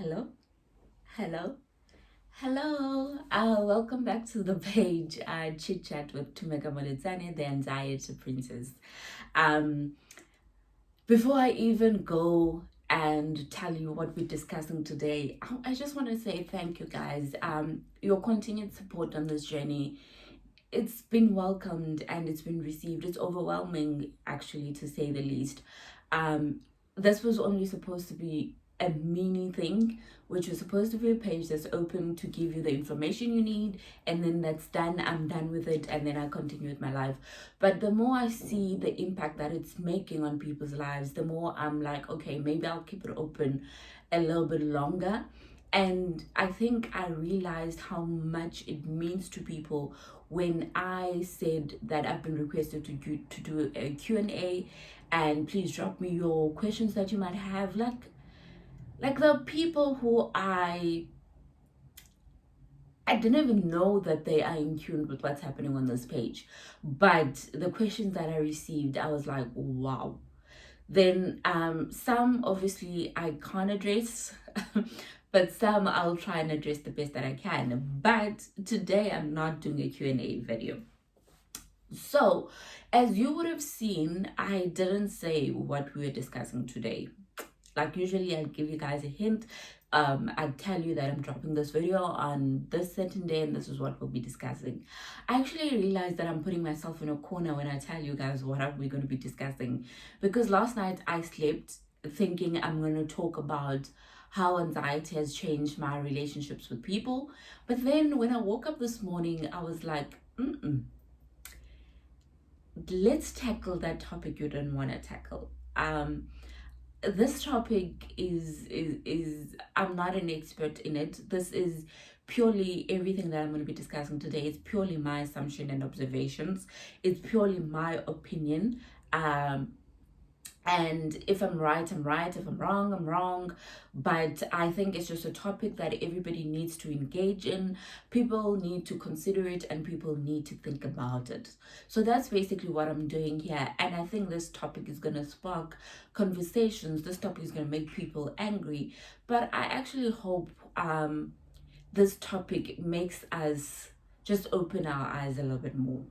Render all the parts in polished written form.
Hello, hello, hello. Welcome back to the page. Chit chat with Tumeka Molitsane, the anxiety princess. Um, Before I even go and tell you what we're discussing today, I just want to say thank you, guys. Your continued support on this journey, it's been welcomed and it's been received. It's overwhelming, actually, to say the least. Um, this was only supposed to be a mini thing, which was supposed to be a page that's open to give you the information you need, and then that's done. I'm done with it, and then I continue with my life. But the more I see the impact that it's making on people's lives, the more I'm like, okay, maybe I'll keep it open a little bit longer. And I think I realized how much it means to people when I said that I've been requested to do a Q&A, and please drop me your questions that you might have. Like the people who I didn't even know that they are in tune with what's happening on this page. But the questions that I received, I was like, wow. Then some obviously I can't address, but some I'll try and address the best that I can. But today I'm not doing a Q&A video. So, as you would have seen, I didn't say what we were discussing today. Like usually I'll give you guys a hint. I'll tell you that I'm dropping this video on this certain day and this is what we'll be discussing. I actually realized that I'm putting myself in a corner when I tell you guys what are we going to be discussing, because last night I slept thinking I'm going to talk about how anxiety has changed my relationships with people. But then when I woke up this morning, I was like, let's tackle that topic you didn't want to tackle. This topic is I'm not an expert in it. This is purely everything that I'm going to be discussing today. It's purely my assumption and observations. It's purely my opinion. And if I'm right, I'm right. If I'm wrong, I'm wrong. But I think it's just a topic that everybody needs to engage in. People need to consider it and people need to think about it. So that's basically what I'm doing here. And I think this topic is going to spark conversations. This topic is going to make people angry. But I actually hope this topic makes us just open our eyes a little bit more.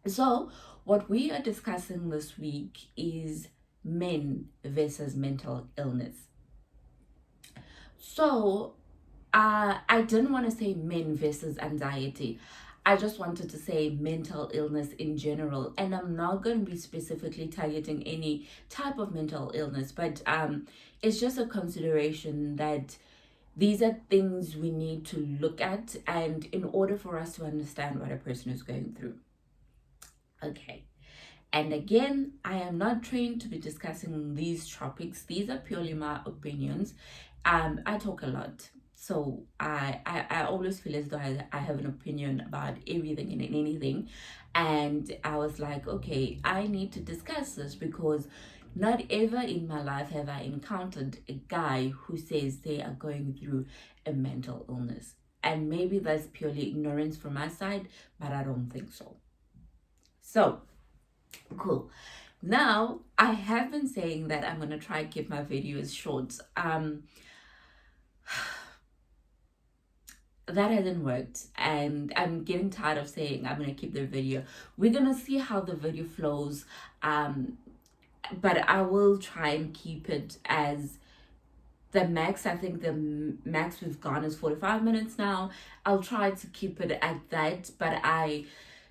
So, what we are discussing this week is men versus mental illness. So, I didn't want to say men versus anxiety. I just wanted to say mental illness in general. And I'm not going to be specifically targeting any type of mental illness, but it's just a consideration that these are things we need to look at, and in order for us to understand what a person is going through. Okay. And again, I am not trained to be discussing these topics. These are purely my opinions. I talk a lot. So I always feel as though I have an opinion about everything and anything. And I was like, okay, I need to discuss this because not ever in my life have I encountered a guy who says they are going through a mental illness. And maybe that's purely ignorance from my side, but I don't think so. So, cool. Now, I have been saying that I'm going to try and keep my videos short. That hasn't worked, and I'm getting tired of saying I'm going to keep the video. We're going to see how the video flows, but I will try and keep it as the max. I think the max we've gone is 45 minutes now. I'll try to keep it at that, but I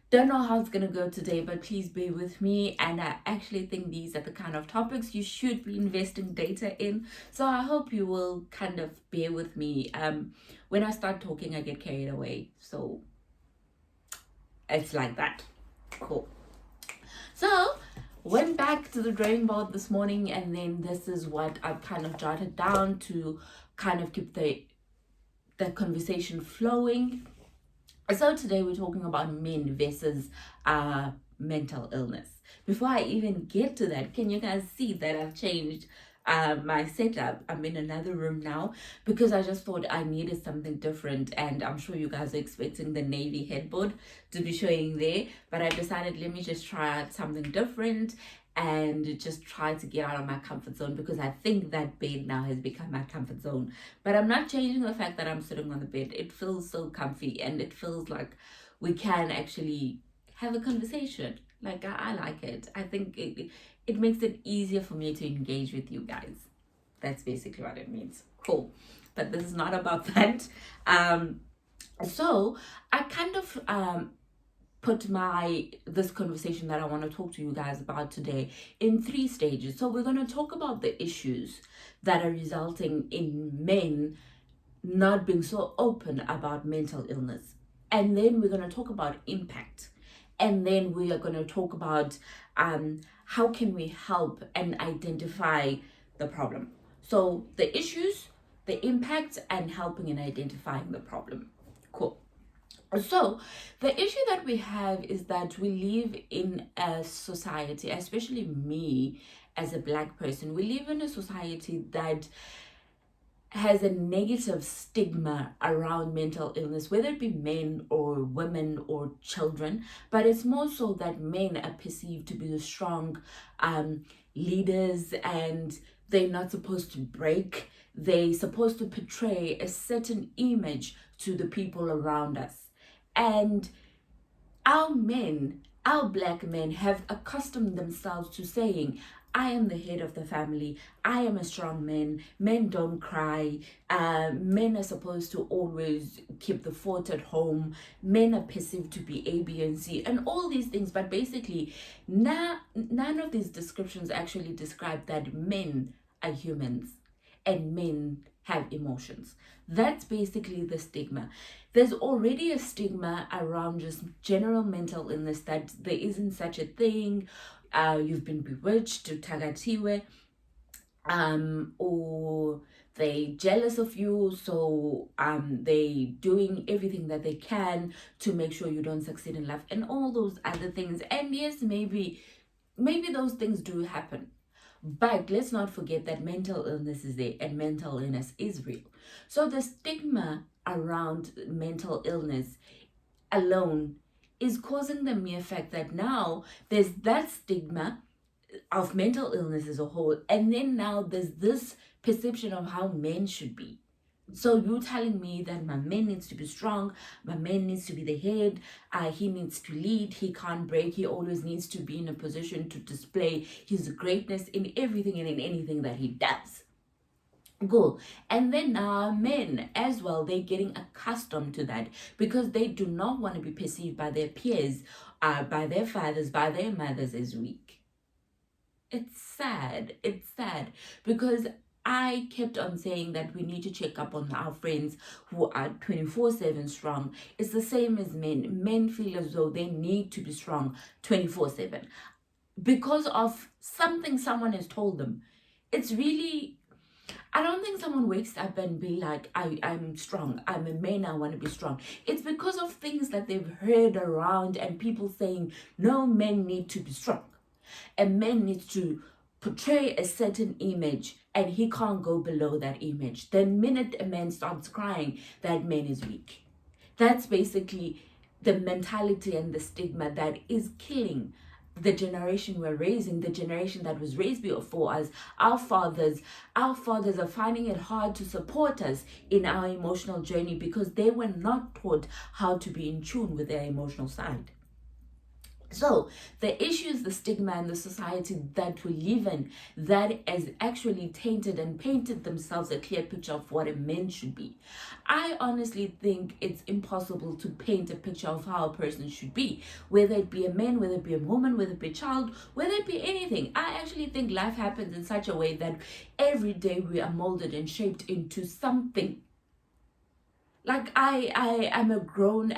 don't know how it's gonna go today, but please bear with me. And I actually think these are the kind of topics you should be investing data in. So I hope you will kind of bear with me. When I start talking, I get carried away. So it's like that. Cool. So went back to the drawing board this morning, and then this is what I've kind of jotted down to kind of keep the conversation flowing. So today we're talking about men versus mental illness. Before I even get to that, can you guys see that I've changed my setup? I'm in another room now because I just thought I needed something different, and I'm sure you guys are expecting the navy headboard to be showing there, but I decided let me just try out something different. and just try to get out of my comfort zone, because I think that bed now has become my comfort zone. But I'm not changing the fact that I'm sitting on the bed. It feels so comfy, and it feels like we can actually have a conversation. Like I like it. I think it makes it easier for me to engage with you guys. That's basically what it means. Cool. But this is not about that. So I kind of put this conversation that I want to talk to you guys about today in 3 stages. So we're going to talk about the issues that are resulting in men not being so open about mental illness. And then we're going to talk about impact. And then we are going to talk about how can we help and identify the problem. So the issues, the impact, and helping and identifying the problem. Cool. So, the issue that we have is that we live in a society, especially me as a Black person, we live in a society that has a negative stigma around mental illness, whether it be men or women or children. But it's more so that men are perceived to be the strong leaders, and they're not supposed to break. They're supposed to portray a certain image to the people around us. And our Black men, have accustomed themselves to saying, I am the head of the family. I am a strong man. Men don't cry. Men are supposed to always keep the fort at home. Men are perceived to be A, B, and C, and all these things. But basically, none of these descriptions actually describe that men are humans and men have emotions. That's basically the stigma. There's already a stigma around just general mental illness, that there isn't such a thing. You've been bewitched, tagatiwe, or they jealous of you, so they doing everything that they can to make sure you don't succeed in life, and all those other things. And yes, maybe those things do happen. But let's not forget that mental illness is there, and mental illness is real. So the stigma around mental illness alone is causing the mere fact that now there's that stigma of mental illness as a whole, and then now there's this perception of how men should be. So you telling me that my man needs to be strong, my man needs to be the head, he needs to lead, he can't break, he always needs to be in a position to display his greatness in everything and in anything that he does. Cool. And then men as well, they're getting accustomed to that, because they do not want to be perceived by their peers, by their fathers, by their mothers as weak. It's sad. It's sad, because I kept on saying that we need to check up on our friends who are 24/7 strong. It's the same as men. Men feel as though they need to be strong 24/7 because of something someone has told them. It's really, I don't think someone wakes up and be like, I'm strong, I'm a man, I want to be strong. It's because of things that they've heard around, and people saying, no, men need to be strong. A man needs to portray a certain image, and he can't go below that image. The minute a man starts crying, that man is weak. That's basically the mentality and the stigma that is killing the generation we're raising, the generation that was raised before us. Our fathers are finding it hard to support us in our emotional journey, because they were not taught how to be in tune with their emotional side. So the issue is the stigma and the society that we live in that has actually tainted and painted themselves a clear picture of what a man should be. I honestly think it's impossible to paint a picture of how a person should be, whether it be a man, whether it be a woman, whether it be a child, whether it be anything. I actually think life happens in such a way that every day we are molded and shaped into something. Like I'm a grown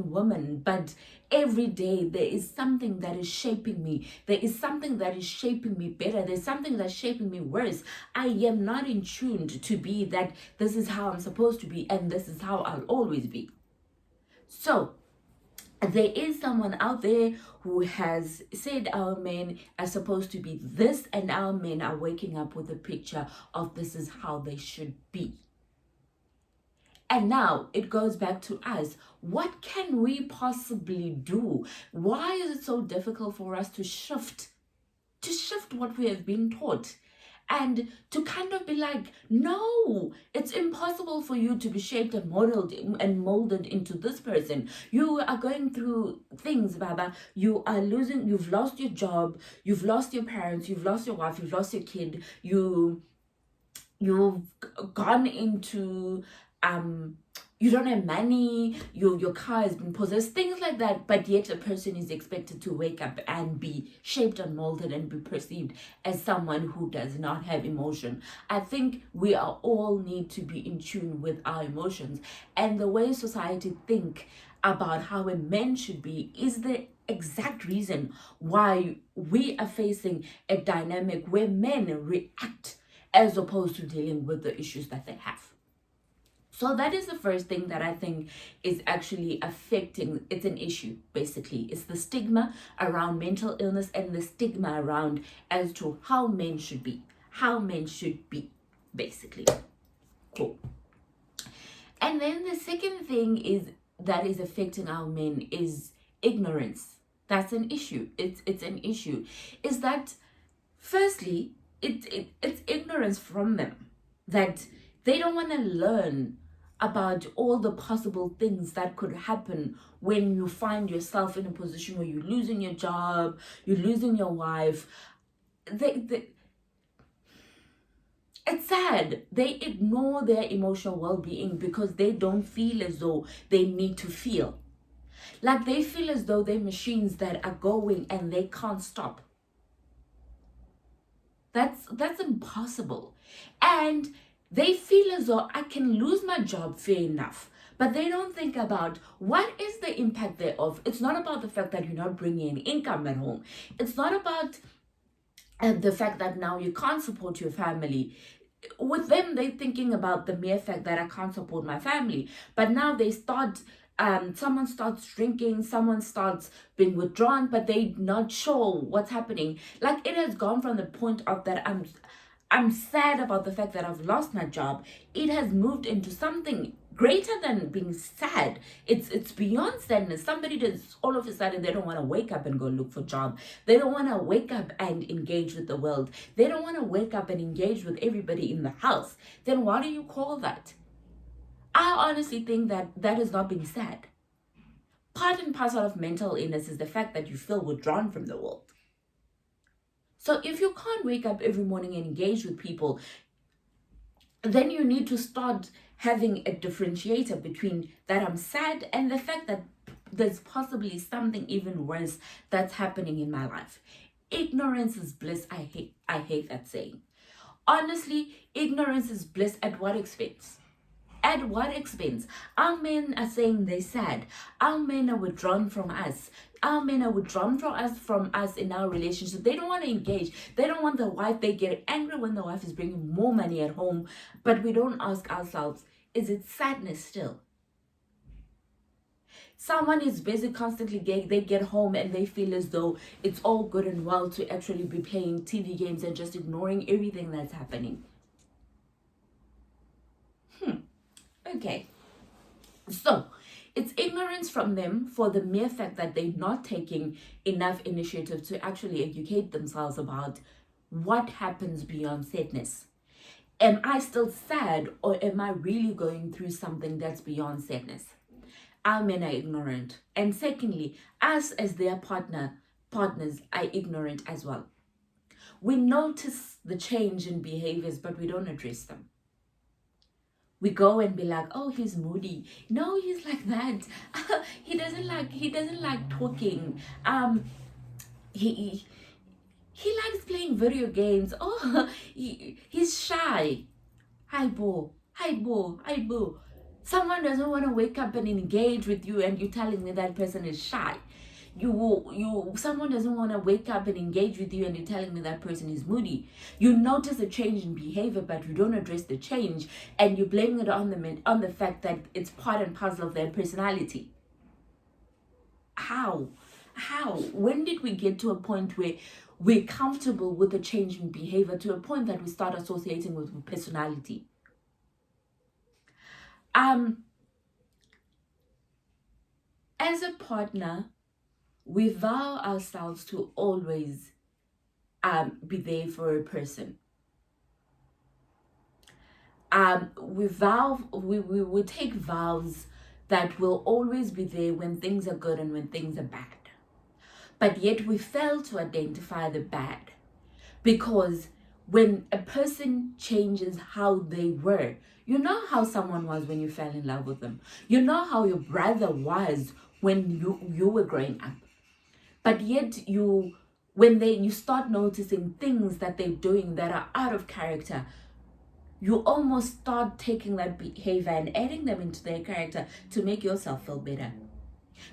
woman, but every day there is something that is shaping me. There is something that is shaping me better. There's something that's shaping me worse. I am not in tune to be that this is how I'm supposed to be and this is how I'll always be. So there is someone out there who has said our men are supposed to be this, and our men are waking up with a picture of this is how they should be. And now it goes back to us. What can we possibly do? Why is it so difficult for us to shift to shift what we have been taught and to kind of be like, no, it's impossible for you to be shaped and molded into this person. You are going through things, Baba. You've lost your job, you've lost your parents, you've lost your wife, you've lost your kid, you've gone into you don't have money, your car has been possessed, things like that, but yet a person is expected to wake up and be shaped and molded and be perceived as someone who does not have emotion. I think we are all need to be in tune with our emotions, and the way society think about how a man should be is the exact reason why we are facing a dynamic where men react as opposed to dealing with the issues that they have. So that is the first thing that I think is actually affecting, it's an issue basically. It's the stigma around mental illness and the stigma around as to how men should be, basically. Cool. And then the second thing is that is affecting our men is ignorance. That's an issue. It's an issue. Is that firstly, it's ignorance from them, that they don't want to learn about all the possible things that could happen when you find yourself in a position where you're losing your job, you're losing your wife. It's sad. They ignore their emotional well-being because they don't feel as though they need to feel. Like they feel as though they're machines that are going and they can't stop. That's impossible. And they feel as though I can lose my job, fair enough. But they don't think about what is the impact thereof. It's not about the fact that you're not bringing in income at home. It's not about the fact that now you can't support your family. With them, they're thinking about the mere fact that I can't support my family. But now they start, someone starts drinking, someone starts being withdrawn, but they're not sure what's happening. Like it has gone from the point of that I'm sad about the fact that I've lost my job. It has moved into something greater than being sad. It's beyond sadness. Somebody does all of a sudden they don't want to wake up and go look for a job. They don't want to wake up and engage with the world. They don't want to wake up and engage with everybody in the house. Then what do you call that? I honestly think that is not being sad. Part and parcel of mental illness is the fact that you feel withdrawn from the world. So if you can't wake up every morning and engage with people, then you need to start having a differentiator between that I'm sad and the fact that there's possibly something even worse that's happening in my life. Ignorance is bliss. I hate that saying. Honestly, ignorance is bliss at what expense? At what expense? Our men are saying they're sad. Our men are withdrawn from us. Our men are withdrawn from us in our relationship. They don't want to engage. They don't want the wife. They get angry when the wife is bringing more money at home. But we don't ask ourselves, is it sadness still? Someone is busy constantly, they get home and they feel as though it's all good and well to actually be playing TV games and just ignoring everything that's happening. Okay, so it's ignorance from them for the mere fact that they're not taking enough initiative to actually educate themselves about what happens beyond sadness. Am I still sad, or am I really going through something that's beyond sadness? Our men are ignorant. And secondly, us as their partners are ignorant as well. We notice the change in behaviors, but we don't address them. We go and be like, oh, he's moody. No, he's like that. He doesn't like talking. He likes playing video games. Oh, he's shy. Hi bo. Someone doesn't want to wake up and engage with you, and you're telling me that person is shy. Someone doesn't want to wake up and engage with you, and you're telling me that person is moody. You notice a change in behavior, but you don't address the change, and you're blaming it on the fact that it's part and parcel of their personality. How? When did we get to a point where we're comfortable with the change in behavior to a point that we start associating with personality? As a partner, we vow ourselves to always be there for a person. We take vows that will always be there when things are good and when things are bad. But yet we fail to identify the bad. Because when a person changes how they were, you know how someone was when you fell in love with them. You know how your brother was when you were growing up. But yet when you start noticing things that they're doing that are out of character, you almost start taking that behavior and adding them into their character to make yourself feel better.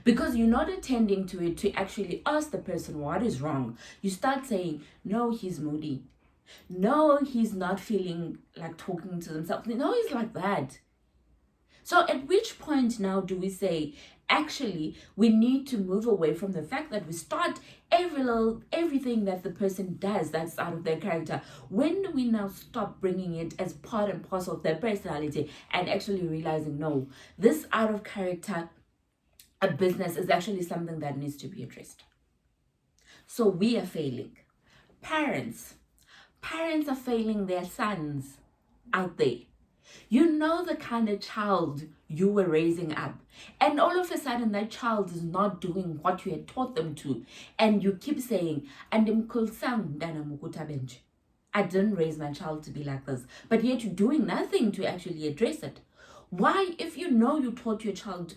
Because you're not attending to it to actually ask the person what is wrong. You start saying, no, he's moody. No, he's not feeling like talking to themselves. No, he's like that. So at which point now do we say, actually, we need to move away from the fact that we start everything that the person does that's out of their character? When do we now stop bringing it as part and parcel of their personality and actually realizing, no, this out of character a business is actually something that needs to be addressed? So we are failing. Parents are failing their sons out there. You know the kind of child you were raising up, and all of a sudden that child is not doing what you had taught them to, and you keep saying, I didn't raise my child to be like this, but yet you're doing nothing to actually address it. Why? If you know you taught your child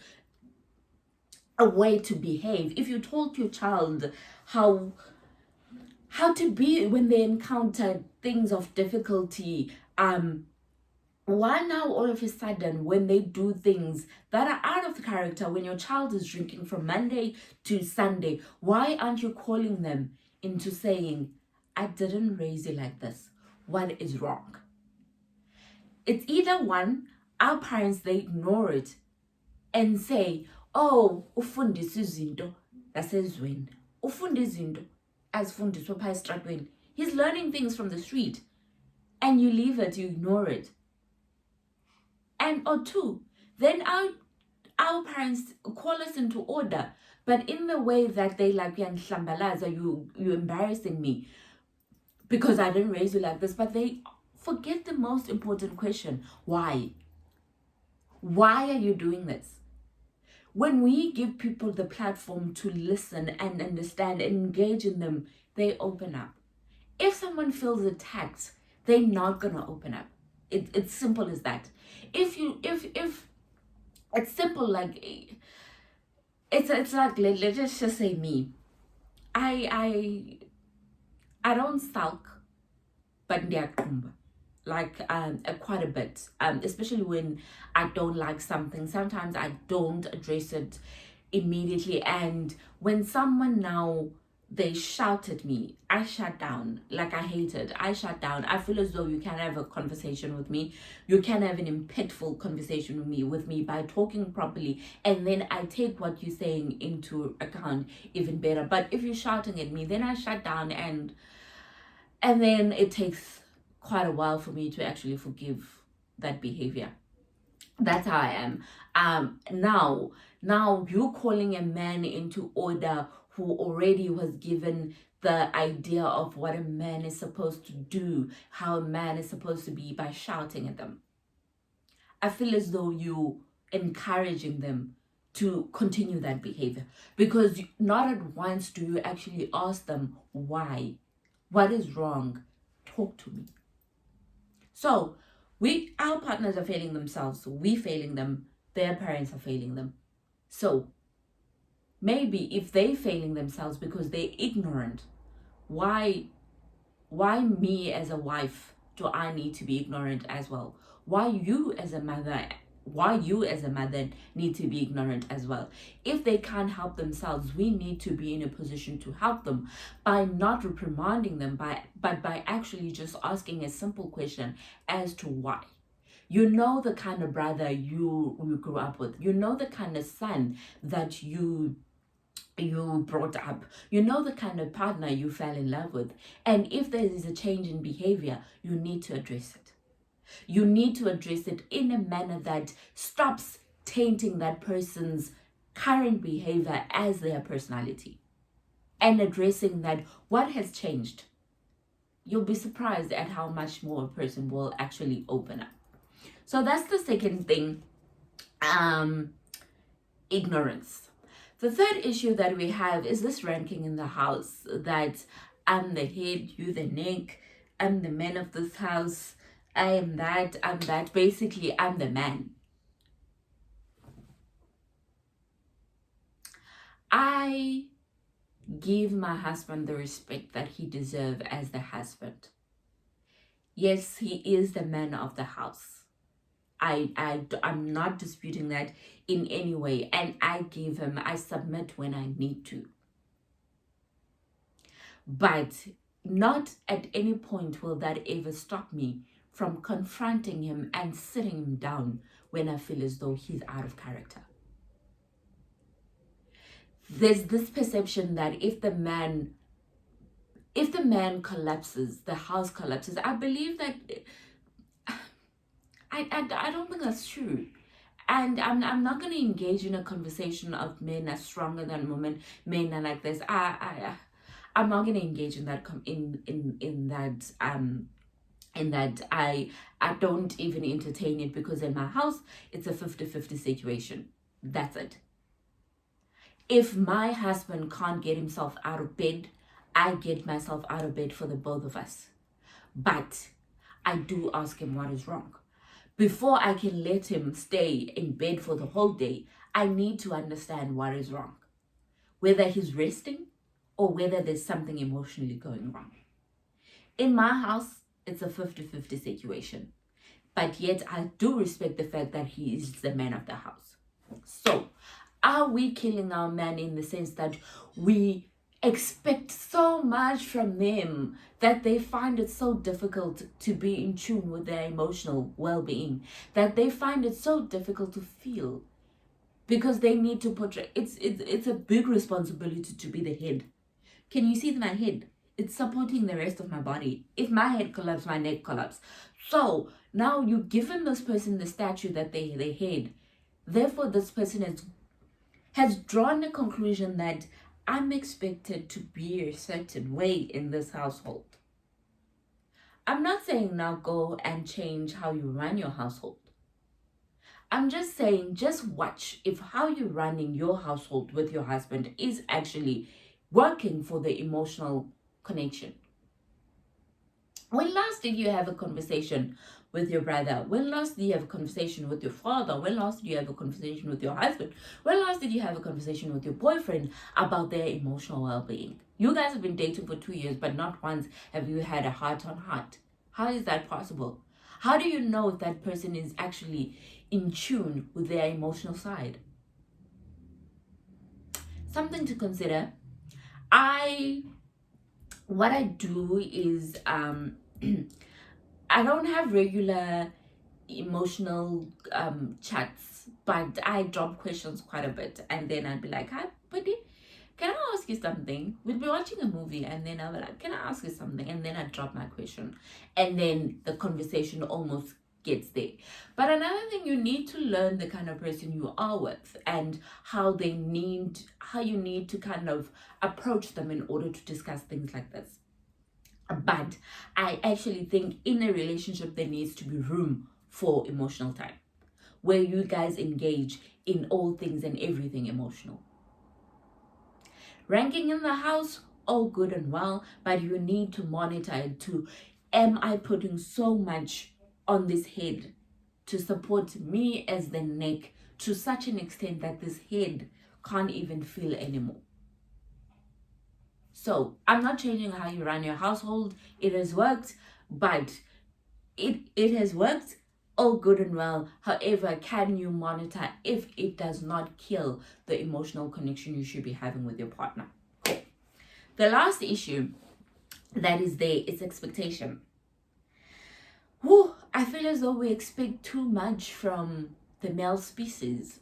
a way to behave, if you told your child how to be when they encounter things of difficulty, why now all of a sudden when they do things that are out of character, when your child is drinking from Monday to Sunday, why aren't you calling them into saying, I didn't raise you like this? What is wrong? It's either one, our parents, they ignore it and say, oh, ufundisa izinto zasezweni, ufunda izinto azifundiswa phaa esitratweni. He's learning things from the street, and you leave it, you ignore it. And or two, then our parents call us into order, but in the way that they like, you embarrassing me because I didn't raise you like this. But they forget the most important question: why? Why are you doing this? When we give people the platform to listen and understand and engage in them, they open up. If someone feels attacked, they're not gonna open up. It's simple as that. If it's simple, like it's like, let's just say me. I don't sulk, but ndiyaqumba, like quite a bit, especially when I don't like something. Sometimes I don't address it immediately, and when someone now they shout at me, I shut down. Like, I hate it. I shut down. I feel as though you can have a conversation with me. You can have an impactful conversation with me by talking properly, and then I take what you're saying into account even better. But if you're shouting at me, then I shut down, and then it takes quite a while for me to actually forgive that behavior. That's how I am. Now you calling a man into order who already was given the idea of what a man is supposed to do, how a man is supposed to be, by shouting at them. I feel as though you encouraging them to continue that behavior, because not at once do you actually ask them why. What is wrong? Talk to me. So our partners are failing themselves, we failing them, their parents are failing them. So maybe if they're failing themselves because they're ignorant, why me as a wife do I need to be ignorant as well? Why you as a mother need to be ignorant as well? If they can't help themselves, we need to be in a position to help them by not reprimanding them, but by actually just asking a simple question as to why. You know the kind of brother you grew up with. You know the kind of son that you brought up. You know the kind of partner you fell in love with. And if there is a change in behavior, you need to address it. You need to address it in a manner that stops tainting that person's current behavior as their personality, and addressing that what has changed. you'll be surprised at how much more a person will actually open up. So that's the second thing, ignorance. The third issue that we have is this ranking in the house, that I'm the head, you the neck, I'm the man of this house, I am that, I'm that. Basically, I'm the man. I give my husband the respect that he deserves as the husband. Yes, he is the man of the house. I'm not disputing that in any way. And I submit when I need to. But not at any point will that ever stop me from confronting him and sitting him down when I feel as though he's out of character. There's this perception that if the man collapses, the house collapses. I believe that I don't think that's true. And I'm not going to engage in a conversation of men are stronger than women, men are like this. I'm not going to engage in that in that I don't even entertain it, because in my house it's a 50-50 situation. That's it. If my husband can't get himself out of bed, I get myself out of bed for the both of us. But I do ask him what is wrong. Before I can let him stay in bed for the whole day, I need to understand what is wrong. Whether he's resting or whether there's something emotionally going wrong. In my house, it's a 50-50 situation. But yet I do respect the fact that he is the man of the house. So, are we killing our man in the sense that we expect so much from them that they find it so difficult to be in tune with their emotional well-being, that they find it so difficult to feel, because they need to portray? It's a big responsibility to be the head. Can you see my head? It's supporting the rest of my body. If my head collapses, my neck collapses. So now you've given this person the statue that they head. Therefore, this person has drawn the conclusion that I'm expected to be a certain way in this household. I'm not saying now go and change how you run your household. I'm just saying, just watch if how you're running your household with your husband is actually working for the emotional connection. When last did you have a conversation with your brother? When last did you have a conversation with your father? When last did you have a conversation with your husband? When last did you have a conversation with your boyfriend about their emotional well-being? You guys have been dating for 2 years, but not once have you had a heart-on-heart. How is that possible? How do you know if that person is actually in tune with their emotional side? Something to consider. What I do is I don't have regular emotional chats, but I drop questions quite a bit, and then I'd be like, hi buddy, can I ask you something? We'll be watching a movie, and then I'll be like, can I ask you something? And then I drop my question, and then the conversation almost gets there. But another thing, you need to learn the kind of person you are with and how you need to kind of approach them in order to discuss things like this. But I actually think in a relationship there needs to be room for emotional time, where you guys engage in all things and everything emotional. Ranking in the house, all good and well, but you need to monitor it too. Am I putting so much on this head to support me as the neck to such an extent that this head can't even feel anymore? So I'm not changing how you run your household. It has worked, but it has worked, all good and well. However, can you monitor if it does not kill the emotional connection you should be having with your partner? Cool. The last issue that is there is expectation. I feel as though we expect too much from the male species.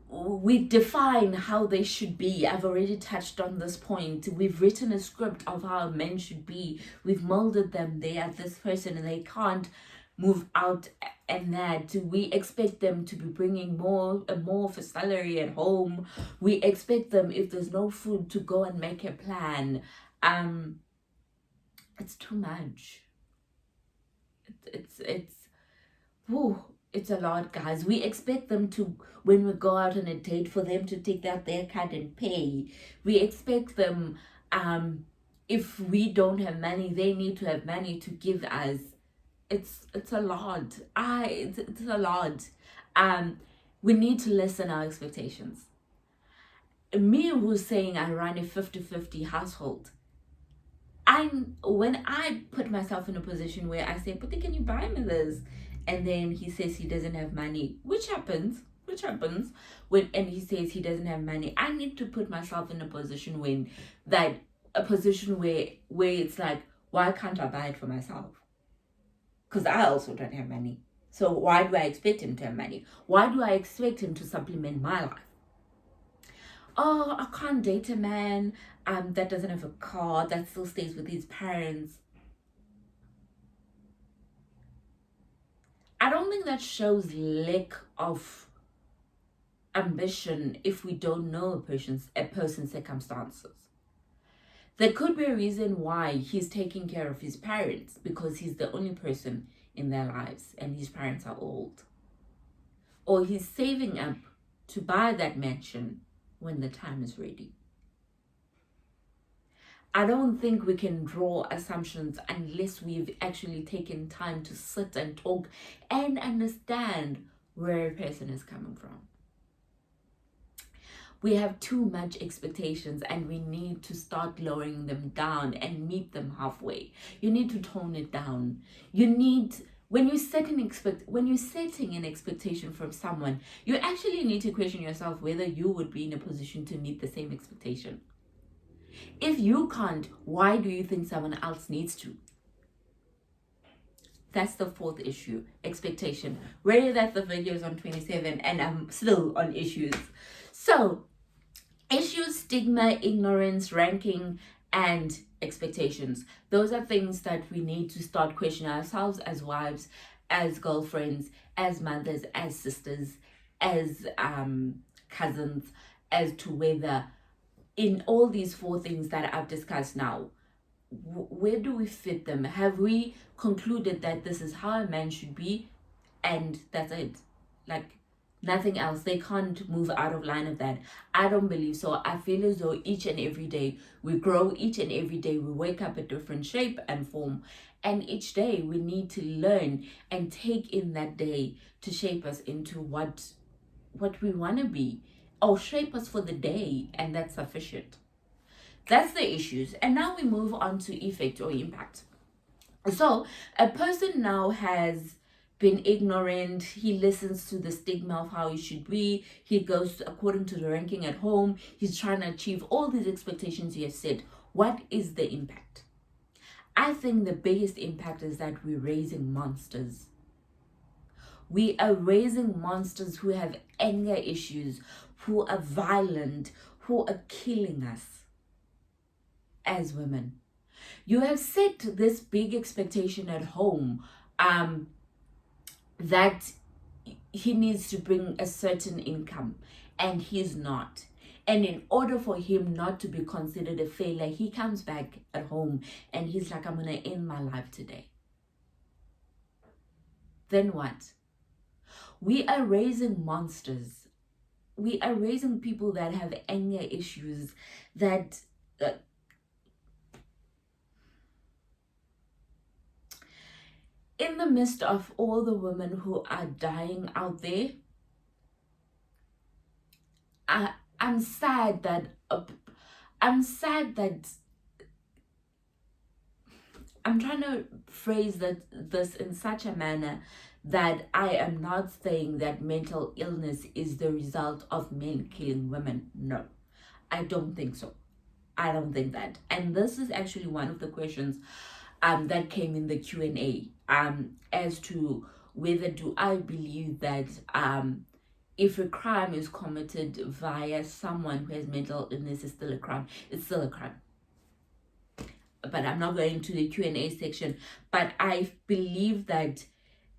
We define how they should be. I've already touched on this point. We've written a script of how men should be. We've molded them. They are this person and they can't move out and that. We expect them to be bringing more of a salary at home. We expect them, if there's no food, to go and make a plan. It's too much. It's whew, it's a lot, guys. We expect them to, when we go out on a date, for them to take out their card and pay. We expect them, if we don't have money, they need to have money to give us. It's a lot. It's a lot. We need to lessen our expectations. Me, who's saying I run a 50-50 household, when I put myself in a position where I say, but can you buy me this? And then he says he doesn't have money, which happens, and he says he doesn't have money, I need to put myself in a position where it's like, why can't I buy it for myself? Because I also don't have money. So why do I expect him to have money? Why do I expect him to supplement my life? Oh, I can't date a man that doesn't have a car, that still stays with his parents. I don't think that shows lack of ambition if we don't know a person's circumstances. There could be a reason why he's taking care of his parents, because he's the only person in their lives and his parents are old. Or he's saving up to buy that mansion when the time is ready. I don't think we can draw assumptions unless we've actually taken time to sit and talk and understand where a person is coming from. We have too much expectations and we need to start lowering them down and meet them halfway. You need to tone it down. When you're setting an expectation from someone, you actually need to question yourself whether you would be in a position to meet the same expectation. If you can't, why do you think someone else needs to? That's the fourth issue, expectation. Ready that the video is on 27 and I'm still on issues. So, issues, stigma, ignorance, ranking, and expectations. Those are things that we need to start questioning ourselves as wives, as girlfriends, as mothers, as sisters, as cousins, as to whether in all these four things that I've discussed now, where do we fit them? Have we concluded that this is how a man should be and that's it? Like, nothing else. They can't move out of line of that. I don't believe so. I feel as though each and every day we grow, each and every day we wake up a different shape and form. And each day we need to learn and take in that day to shape us into what we want to be, or shape us for the day, and that's sufficient. That's the issues. And now we move on to effect or impact. So a person now has been ignorant, he listens to the stigma of how he should be, he goes according to the ranking at home, he's trying to achieve all these expectations you have set. What is the impact? I think the biggest impact is that we're raising monsters. We are raising monsters who have anger issues, who are violent, who are killing us as women. You have set this big expectation at home that he needs to bring a certain income, and he's not. And in order for him not to be considered a failure, he comes back at home and he's like, I'm going to end my life today. Then what? We are raising monsters. We are raising people that have anger issues, that in the midst of all the women who are dying out there, I'm sad that I'm trying to phrase this in such a manner that I am not saying that mental illness is the result of men killing women. No, I don't think so. I don't think that. And this is actually one of the questions that came in the Q&A as to whether do I believe that if a crime is committed via someone who has mental illness, is still a crime. It's still a crime. But I'm not going to the Q&A section. But I believe that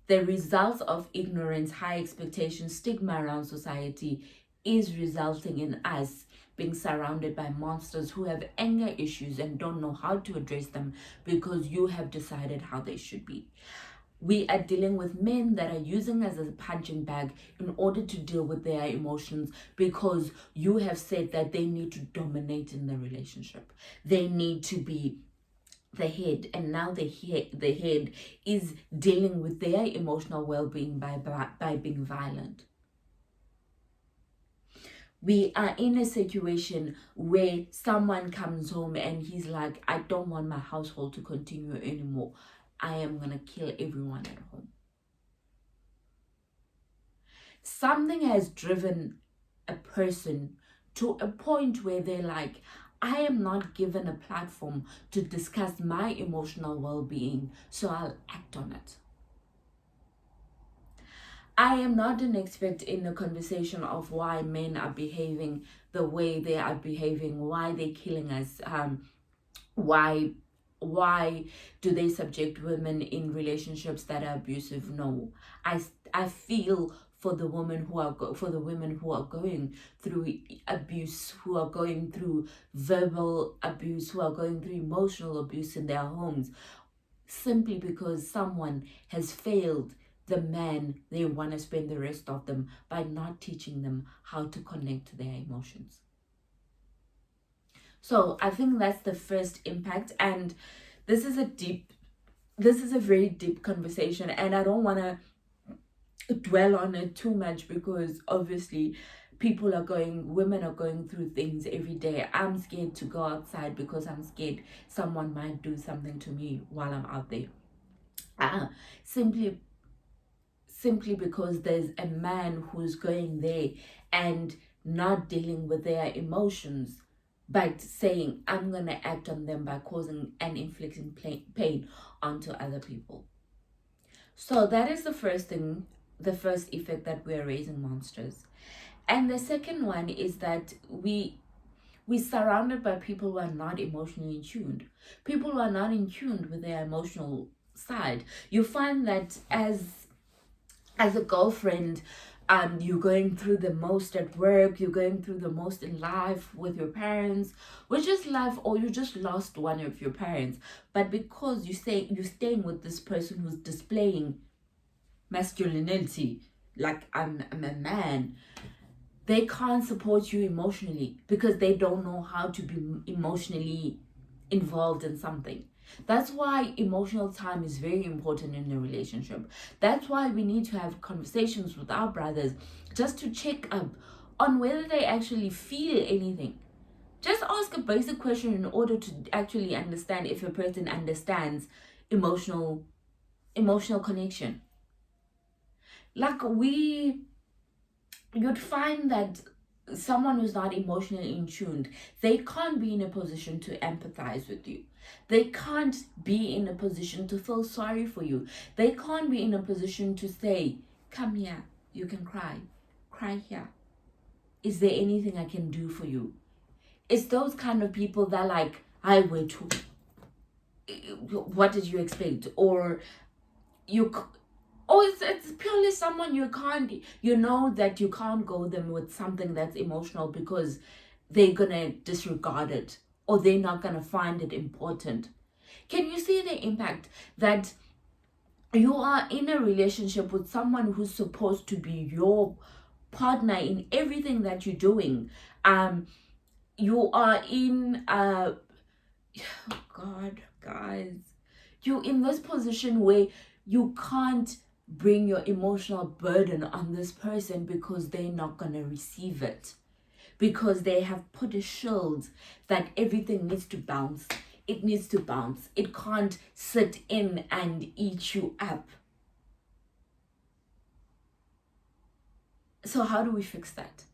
the results of ignorance, high expectations, stigma around society is resulting in us being surrounded by monsters who have anger issues and don't know how to address them because you have decided how they should be. We are dealing with men that are using us as a punching bag in order to deal with their emotions because you have said that they need to dominate in the relationship. They need to be the head, and now the head is dealing with their emotional well-being by being violent. We are in a situation where someone comes home and he's like, I don't want my household to continue anymore. I am going to kill everyone at home. Something has driven a person to a point where they're like, I am not given a platform to discuss my emotional well-being, so I'll act on it. I am not an expert in the conversation of why men are behaving the way they are behaving, why they're killing us, why do they subject women in relationships that are abusive. No, I feel for the women who are going through abuse, who are going through verbal abuse, who are going through emotional abuse in their homes, simply because someone has failed the man they want to spend the rest of them by not teaching them how to connect to their emotions. So I think that's the first impact, and this is a very deep conversation, and I don't want to dwell on it too much because obviously women are going through things every day. I'm scared to go outside because I'm scared someone might do something to me while I'm out there. Simply because there's a man who's going there and not dealing with their emotions, but saying, I'm going to act on them by causing and inflicting pain onto other people. So that is the first thing, the first effect, that we're raising monsters. And the second one is that we're surrounded by people who are not emotionally in tuned. People who are not in tuned with their emotional side. You find that as a girlfriend, you're going through the most at work, you're going through the most in life with your parents, which is life, or you just lost one of your parents. But because you're staying with this person who's displaying masculinity, like I'm a man, they can't support you emotionally because they don't know how to be emotionally involved in something. That's why emotional time is very important in a relationship. That's why we need to have conversations with our brothers just to check up on whether they actually feel anything. Just ask a basic question in order to actually understand if a person understands emotional connection. Like you'd find that someone who's not emotionally in tuned, they can't be in a position to empathize with you. They can't be in a position to feel sorry for you. They can't be in a position to say, come here, you can cry here. Is there anything I can do for you? It's those kind of people that like, I wait, what did you expect? Or it's purely someone you know that you can't go them with something that's emotional because they're gonna disregard it or they're not gonna find it important. Can you see the impact that you are in a relationship with someone who's supposed to be your partner in everything that you're doing? You are in God, guys, you're in this position where you can't bring your emotional burden on this person because they're not going to receive it, because they have put a shield that everything needs to bounce. It needs to bounce. It can't sit in and eat you up. So how do we fix that?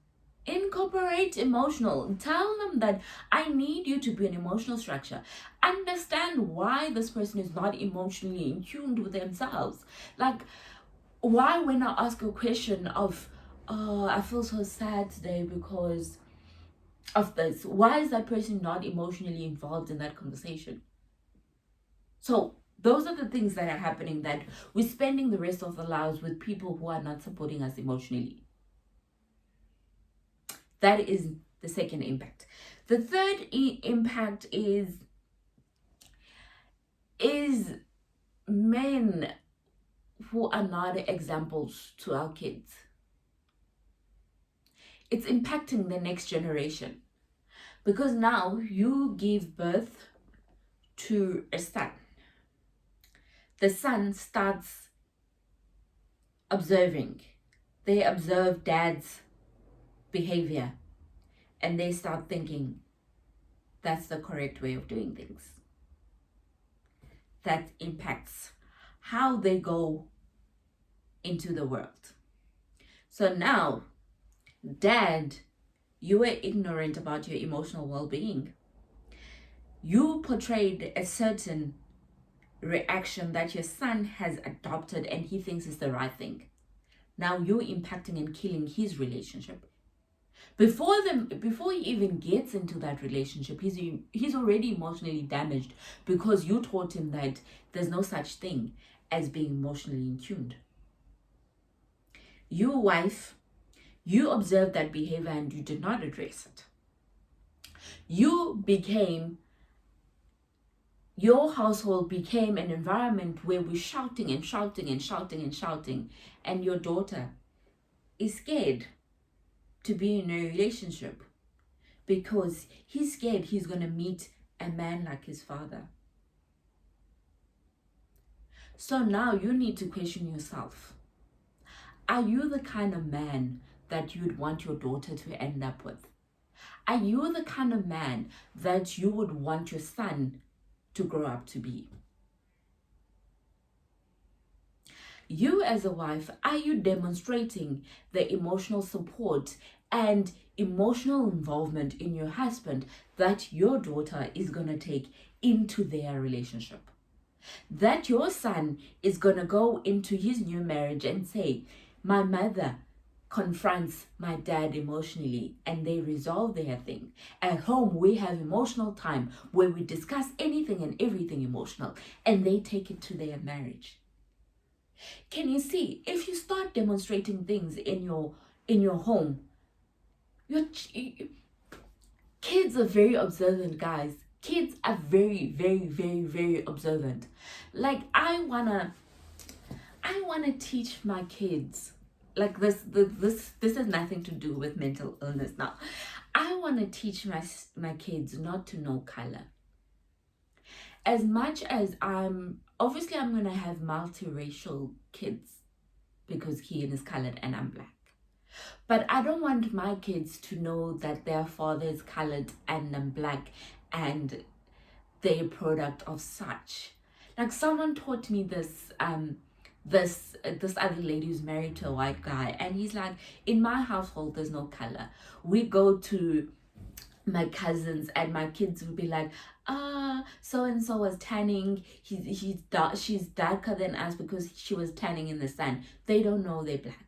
Incorporate emotional. Tell them that I need you to be an emotional structure. Understand why this person is not emotionally in tune with themselves. Like, why when I ask a question of, oh, I feel so sad today because of this, why is that person not emotionally involved in that conversation? So those are the things that are happening, that we're spending the rest of our lives with people who are not supporting us emotionally. That is the second impact. The third impact is men who are not examples to our kids. It's impacting the next generation, because now you give birth to a son. The son starts observing. They observe dad's behavior and they start thinking that's the correct way of doing things. That impacts how they go into the world. So now, dad, you were ignorant about your emotional well-being. You portrayed a certain reaction that your son has adopted and he thinks is the right thing. Now you're impacting and killing his relationship. Before he even gets into that relationship, he's already emotionally damaged because you taught him that there's no such thing as being emotionally in tune. You, wife, you observed that behavior and you did not address it. Your household became an environment where we're shouting and shouting and shouting and shouting, and your daughter is scared to be in a relationship because he's scared he's going to meet a man like his father. So now you need to question yourself. Are you the kind of man that you'd want your daughter to end up with? Are you the kind of man that you would want your son to grow up to be? You as a wife, are you demonstrating the emotional support and emotional involvement in your husband that your daughter is going to take into their relationship? That your son is going to go into his new marriage and say, my mother confronts my dad emotionally and they resolve their thing. At home, we have emotional time where we discuss anything and everything emotional, and they take it to their marriage. Can you see, if you start demonstrating things in your home, your kids are very observant, guys. Kids are very, very, very, very observant. Like I wanna teach my kids, like this has nothing to do with mental illness now. I want to teach my kids not to know color. As much as I'm going to have multiracial kids because Kian is colored and I'm black. But I don't want my kids to know that their father is colored and I'm black and they're a product of such. Like someone taught me this this other lady who's married to a white guy, and he's like, in my household there's no color. We go to my cousins and my kids would be like, so and so was tanning, she's darker than us because she was tanning in the sun. They don't know they're black.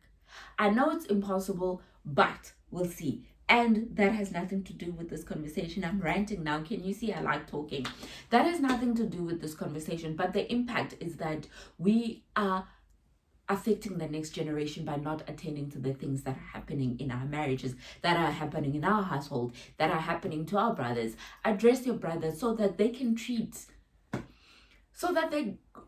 I know it's impossible, but we'll see. And that has nothing to do with this conversation. I'm ranting now. Can you see I like talking? That has nothing to do with this conversation. But the impact is that we are affecting the next generation by not attending to the things that are happening in our marriages, that are happening in our household, that are happening to our brothers. Address your brothers so that they can treat, so that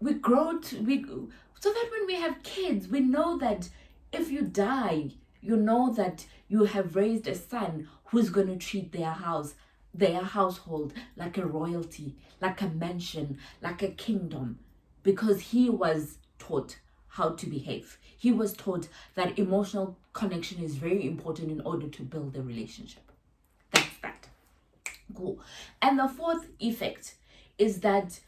we grow so that when we have kids, we know that if you die, you know that you have raised a son who's going to treat their household like a royalty, like a mansion, like a kingdom, because he was taught how to behave. He was taught that emotional connection is very important in order to build a relationship. That's that. Cool. And the fourth effect is that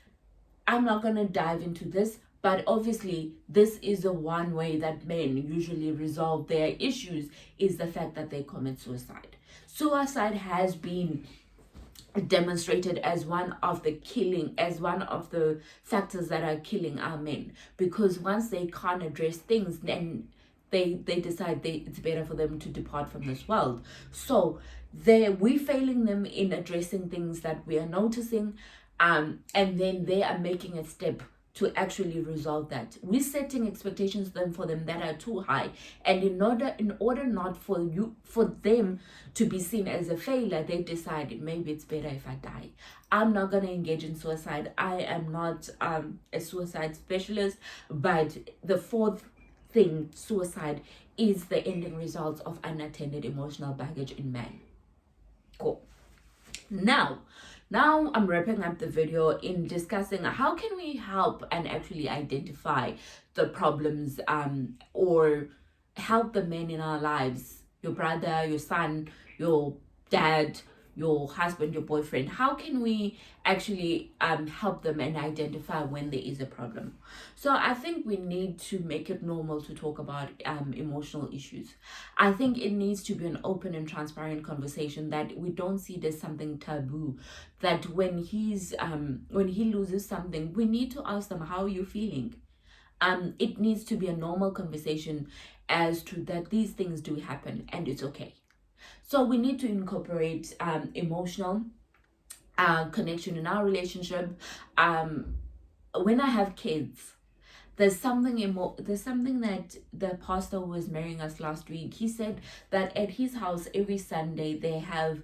I'm not going to dive into this, but obviously, this is the one way that men usually resolve their issues, is the fact that they commit suicide. Suicide has been demonstrated as one of the factors that are killing our men, because once they can't address things, then they decide it's better for them to depart from this world. So we're failing them in addressing things that we are noticing, and then they are making a step to actually resolve that. We're setting expectations then for them that are too high, and in order not for them to be seen as a failure, they decided maybe it's better if I die. I'm not going to engage in suicide. I am not a suicide specialist, but the fourth thing, suicide, is the ending result of unattended emotional baggage in men. Cool. Now I'm wrapping up the video in discussing how can we help and actually identify the problems or help the men in our lives, your brother, your son, your dad, your husband, your boyfriend. How can we actually help them and identify when there is a problem? So I think we need to make it normal to talk about emotional issues. I think it needs to be an open and transparent conversation, that we don't see it as something taboo, that when he loses something, we need to ask them, how are you feeling? It needs to be a normal conversation as to that these things do happen and it's okay. So we need to incorporate emotional connection in our relationship. When I have kids, there's something that the pastor who was marrying us last week, he said that at his house every Sunday they have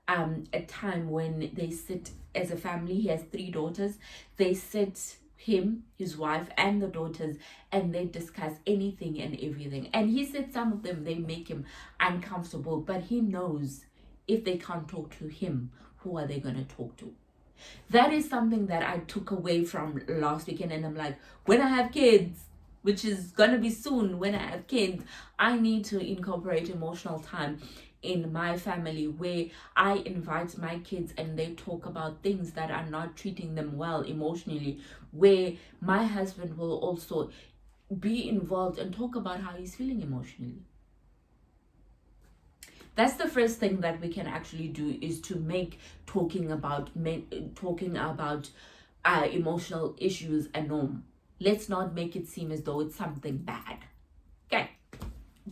a time when they sit as a family. He has 3 daughters. They sit, him, his wife, and the daughters, and they discuss anything and everything. And he said some of them, they make him uncomfortable, but he knows if they can't talk to him, who are they going to talk to? That is something that I took away from last weekend, and I'm like, when I have kids, which is going to be soon, when I have kids, I need to incorporate emotional time in my family where I invite my kids and they talk about things that are not treating them well emotionally, where my husband will also be involved and talk about how he's feeling emotionally. That's the first thing that we can actually do, is to make talking about emotional issues a norm. Let's not make it seem as though it's something bad. Okay,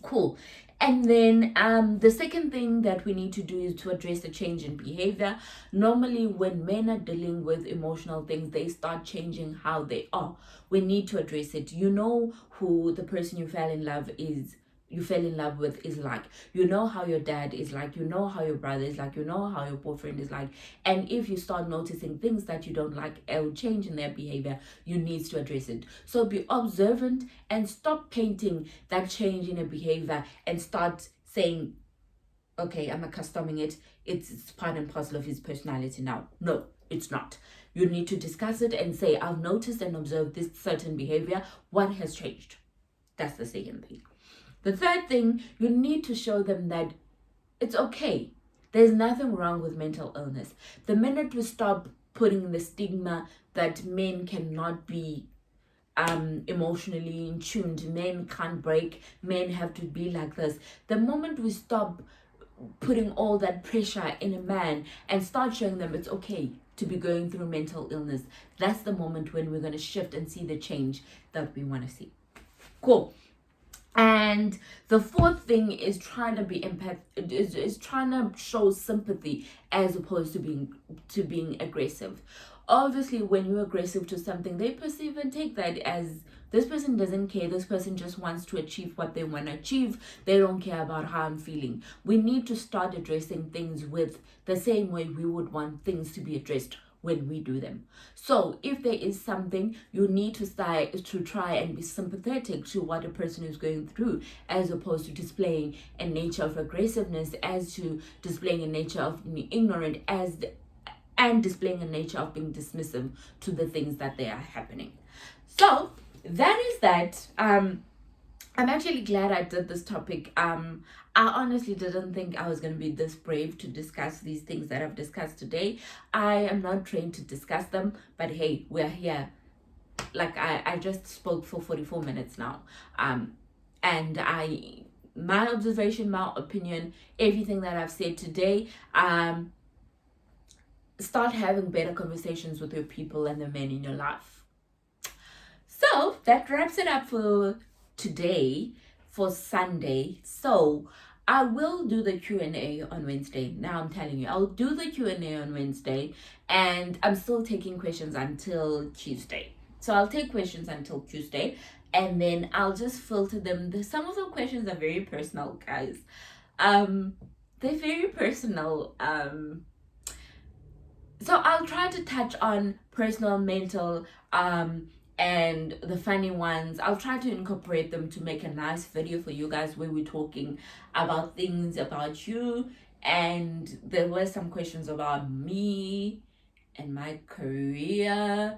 cool. And then the second thing that we need to do is to address the change in behavior. Normally, when men are dealing with emotional things, they start changing how they are. We need to address it. You know who the person you fell in love with is like. You know how your dad is like. You know how your brother is like. You know how your boyfriend is like. And if you start noticing things that you don't like or change in their behavior, you need to address it. So be observant and stop painting that change in a behavior and start saying, okay, I'm accustoming it. It's part and parcel of his personality now. No, it's not. You need to discuss it and say, I've noticed and observed this certain behavior. What has changed? That's the second thing. The third thing, you need to show them that it's okay. There's nothing wrong with mental illness. The minute we stop putting the stigma that men cannot be emotionally in tuned, men can't break, men have to be like this. The moment we stop putting all that pressure in a man and start showing them it's okay to be going through mental illness, that's the moment when we're going to shift and see the change that we want to see. Cool. And the fourth thing is trying to be is trying to show sympathy as opposed to being aggressive. Obviously, when you're aggressive to something, they perceive and take that as this person doesn't care. This person just wants to achieve what they want to achieve. They don't care about how I'm feeling. We need to start addressing things with the same way we would want things to be addressed when we do them. So if there is something, you need to try and be sympathetic to what a person is going through, as opposed to displaying a nature of aggressiveness, as to displaying a nature of being ignorant, and displaying a nature of being dismissive to the things that they are happening. So that is that. I'm actually glad I did this topic. I honestly didn't think I was going to be this brave to discuss these things that I've discussed today. I am not trained to discuss them, but hey, we're here. Like I just spoke for 44 minutes now. And my observation, my opinion, everything that I've said today, start having better conversations with your people and the men in your life. So that wraps it up for today, for Sunday. So I will do the Q&A on Wednesday. Now I'm telling you, I'll do the Q&A on Wednesday, and I'm still taking questions until Tuesday. So I'll take questions until Tuesday, and then I'll just filter them. Some of the questions are very personal, guys. They're very personal. So I'll try to touch on personal, mental, and the funny ones. I'll try to incorporate them to make a nice video for you guys where we're talking about things about you. And there were some questions about me and my career.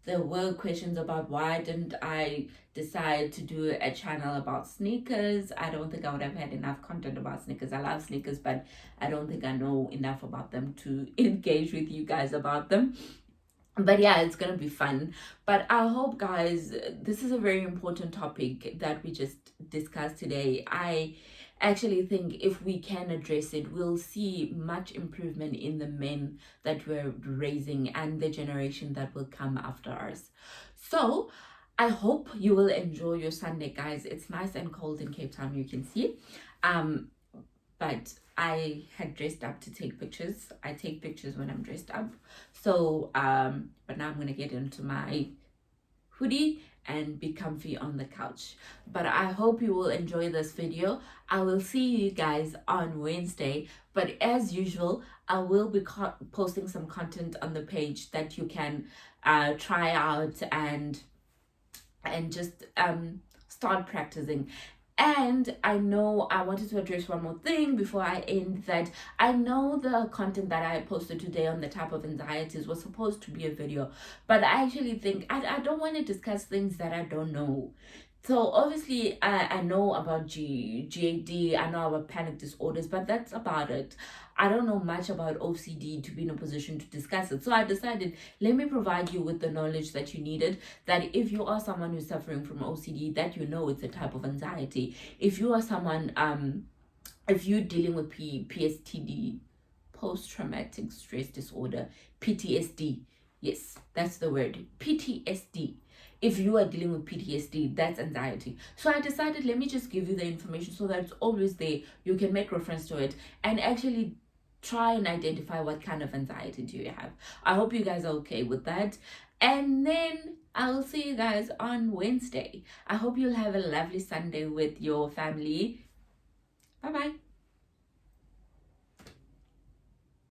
There were questions about why didn't I decide to do a channel about sneakers. I don't think I would have had enough content about sneakers. I love sneakers, but I don't think I know enough about them to engage with you guys about them. But yeah, it's gonna be fun. But I hope, guys, this is a very important topic that we just discussed today. I actually think if we can address it, we'll see much improvement in the men that we're raising and the generation that will come after us. So I hope you will enjoy your Sunday, guys. It's nice and cold in Cape Town, you can see. But I had dressed up to take pictures. I take pictures when I'm dressed up. So but now I'm gonna get into my hoodie and be comfy on the couch. But I hope you will enjoy this video. I will see you guys on Wednesday, but as usual, I will be posting some content on the page that you can try out and just start practicing. And I know I wanted to address one more thing before I end, that I know the content that I posted today on the type of anxieties was supposed to be a video, but I actually think I don't want to discuss things that I don't know. So obviously I know about GAD, I know about panic disorders, but that's about it. I don't know much about OCD to be in a position to discuss it. So I decided, let me provide you with the knowledge that you needed, that if you are someone who's suffering from OCD, that you know it's a type of anxiety. If you are someone, if you're dealing with PSTD, post-traumatic stress disorder, PTSD, yes, that's the word, PTSD. If you are dealing with PTSD, that's anxiety. So I decided, let me just give you the information so that it's always there. You can make reference to it and actually try and identify what kind of anxiety do you have. I hope you guys are okay with that. And then I'll see you guys on Wednesday. I hope you'll have a lovely Sunday with your family. Bye-bye.